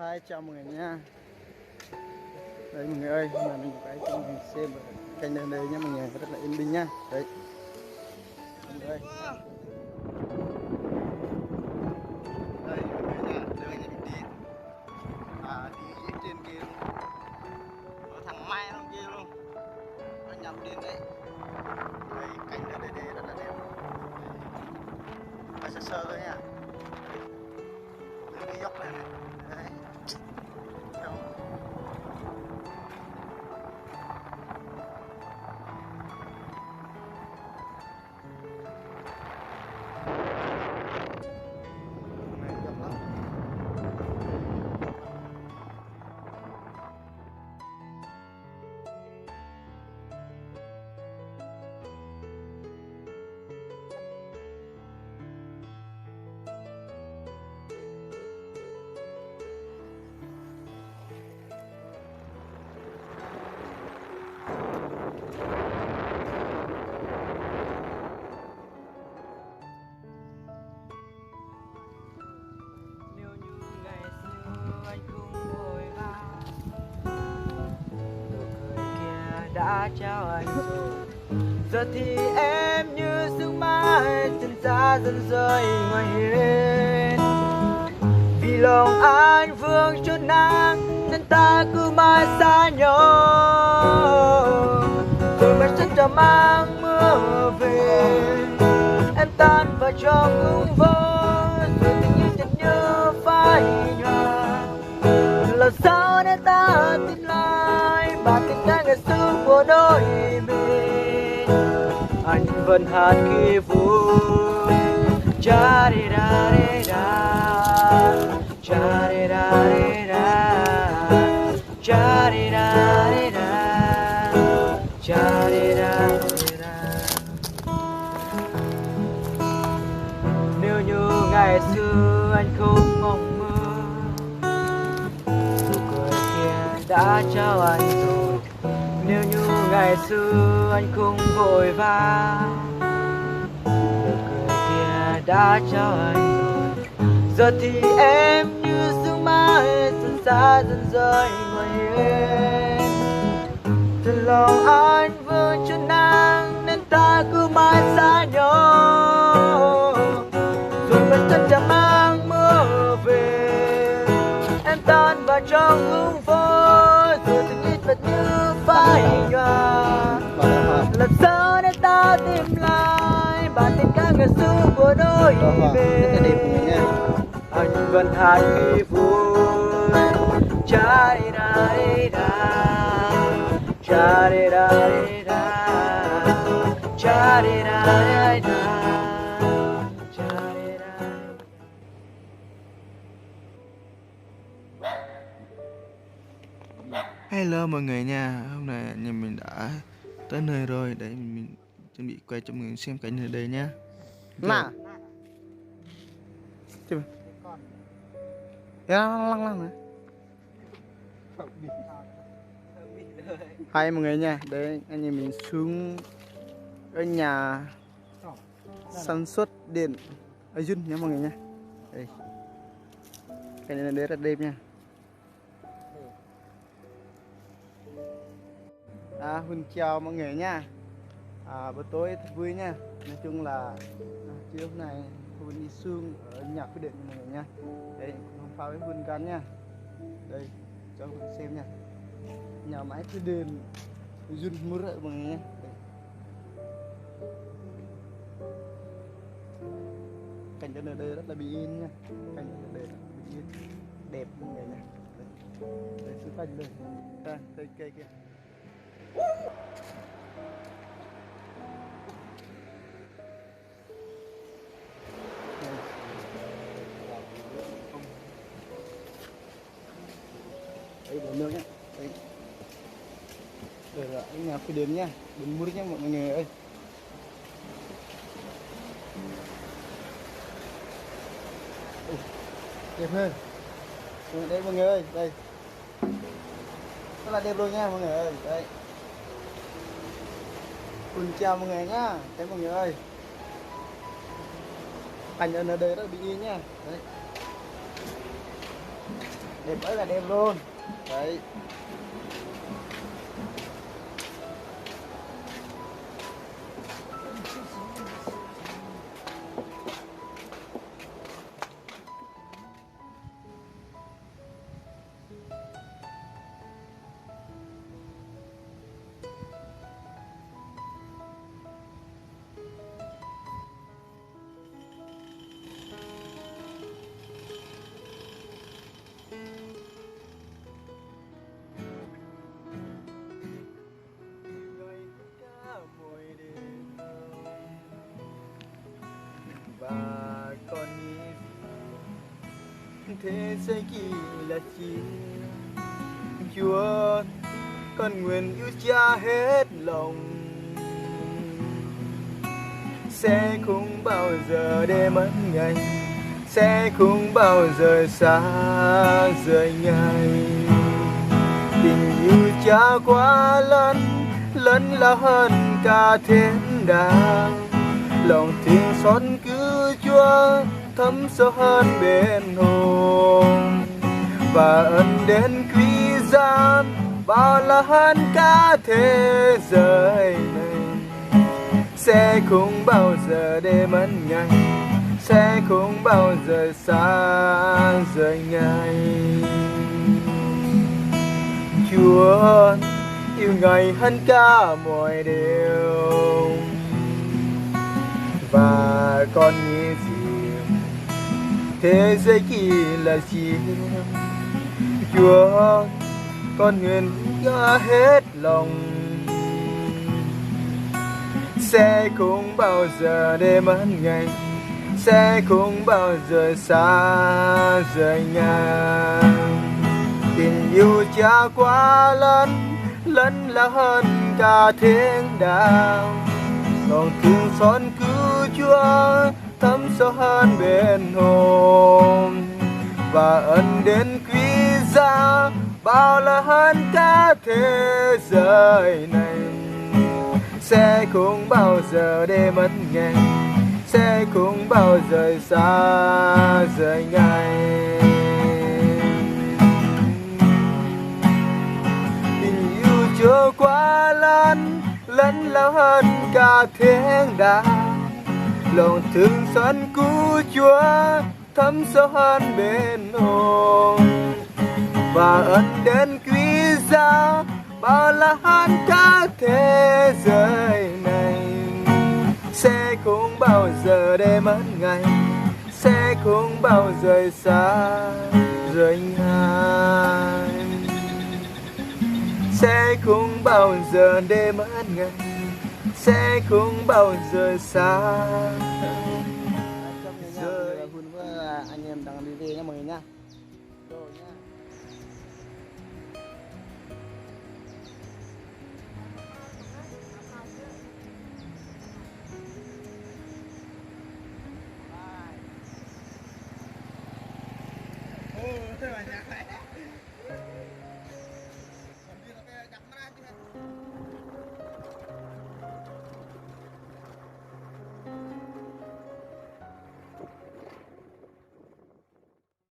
Hi, chào mọi người nha. Đấy mọi người ơi, mà mình cái kênh mình xem kênh đây nha mọi người, rất là yên bình nha. Đấy mọi người ơi. Đây mọi người nha, đây anh em đi đi trên kia luôn. Có thằng Mai trong kia luôn, nó nhập điện đấy. Đây cảnh ở đây rất là đẹp. Phải sơ sơ thôi nha. Cái dốc này này. Đấy. Đã trao anh rồi, giờ thì em như sương mai chân giá dần rơi ngoài hiên. Vì lòng anh vương cho nắng nên ta cứ mãi xa nhau, rồi mắt chân đã mang mưa về. Em tan vào trong hương vỡ, rồi tình yêu chợt như phai nhòa. Làm sao để ta tìm lại bản tình ca ngày xưa của đôi mình? Anh vẫn hát khi vui. Cha đi da đi da, cha đi da đi da, cha đi da đi da, cha đi da đi da. Nếu như ngày xưa anh không mong đã trao anh rồi, nếu như ngày xưa anh không vội vã, nụ cười kia đã trao anh rồi. Giờ thì em như sương mai dần xa dần rơi ngoài hiên. Thật lòng anh vương cho nắng nên ta cứ mãi xa nhau, rồi vẫn chân đã mang mưa về. Em tan vào trong hương phố, rồi tình yêu thật như phai nhòa. Làm sao để ta tìm lại bản tình ca ngày xưa của đôi bên? Anh vẫn hát khi vui. Cha đi da đi da, cha đi da đi da, cha đi da đi da. Hello mọi người nha, hôm nay nhà mình đã tới nơi rồi, để mình chuẩn bị quay cho mọi người xem cảnh ở đây nhá. Nà. Chìm. Lăng lăng này. Hai mọi người nha, đấy anh em mình xuống ở nhà sản xuất điện ở Dun nha mọi người nha. Đây. Cái này là rất đẹp nha. Huỳnh chào mọi người nha. Buổi tối thật vui nha. Nói chung là chiều hôm nay Huỳnh đi xuống ở nhà quy định mọi người nha. Đây không phá với Huỳnh can nha. Đây cho Huỳnh xem nha. Nhà máy quy định Dun mua rợ mọi người nha. Đây. Cảnh ở đây rất là bình yên nha. Cảnh ở đây rất là bình yên, đẹp mọi người nha. Đây xung quanh đây. Đây cây kia. Đây là nước nhá. Đây. Đây là cái nhà phi đến nha, đừng mua nhá mọi người ơi. Đẹp hơn. Đây mọi người ơi, đây. Rất là đẹp luôn nha mọi người ơi, đây. Chào mọi người nhá, thấy mọi người ơi. Cảnh ở đây rất là bình yên nha. Đấy. Đẹp ơi là đẹp luôn. Đấy. Và còn nghĩ thế giới kỳ là chi Chúa con nguyện yêu Cha hết lòng, sẽ không bao giờ để mất ngày, sẽ không bao giờ xa rời ngày. Tình yêu Cha quá lớn, lớn lao hơn cả thiên đàng. Lòng thương xót cứu Chúa thấm sâu hơn bên hồn, và ân đến quý giá bao la hơn cả thế giới này. Sẽ không bao giờ để mất ngày, sẽ không bao giờ xa rời ngày. Chúa yêu Ngài hơn cả mọi điều, và con nghĩ gì thế giới kỳ là gì. Chúa con nguyện cho hết lòng, sẽ không bao giờ để mất ngày, sẽ không bao giờ xa rời nhà. Tình yêu Cha quá lớn, lớn lao hơn cả thiên đàng. Lòng thương xót cứu Chúa thấm sâu hơn bên hồn, và ân đến quý giá bao la hơn cả thế giới này. Sẽ không bao giờ để mất ngày, sẽ không bao giờ xa rời ngày. Tình yêu Chúa quá lớn, lớn lao hơn cả thiên đàng. Lòng thương xót cứu Chúa thấm sâu hơn bên hồn, và ân đến quý giá bao la hơn cả thế giới này. Sẽ không bao giờ để mất ngày, sẽ không bao giờ xa rời Ngài. Sẽ không bao giờ để mất ngày, sẽ không bao giờ xa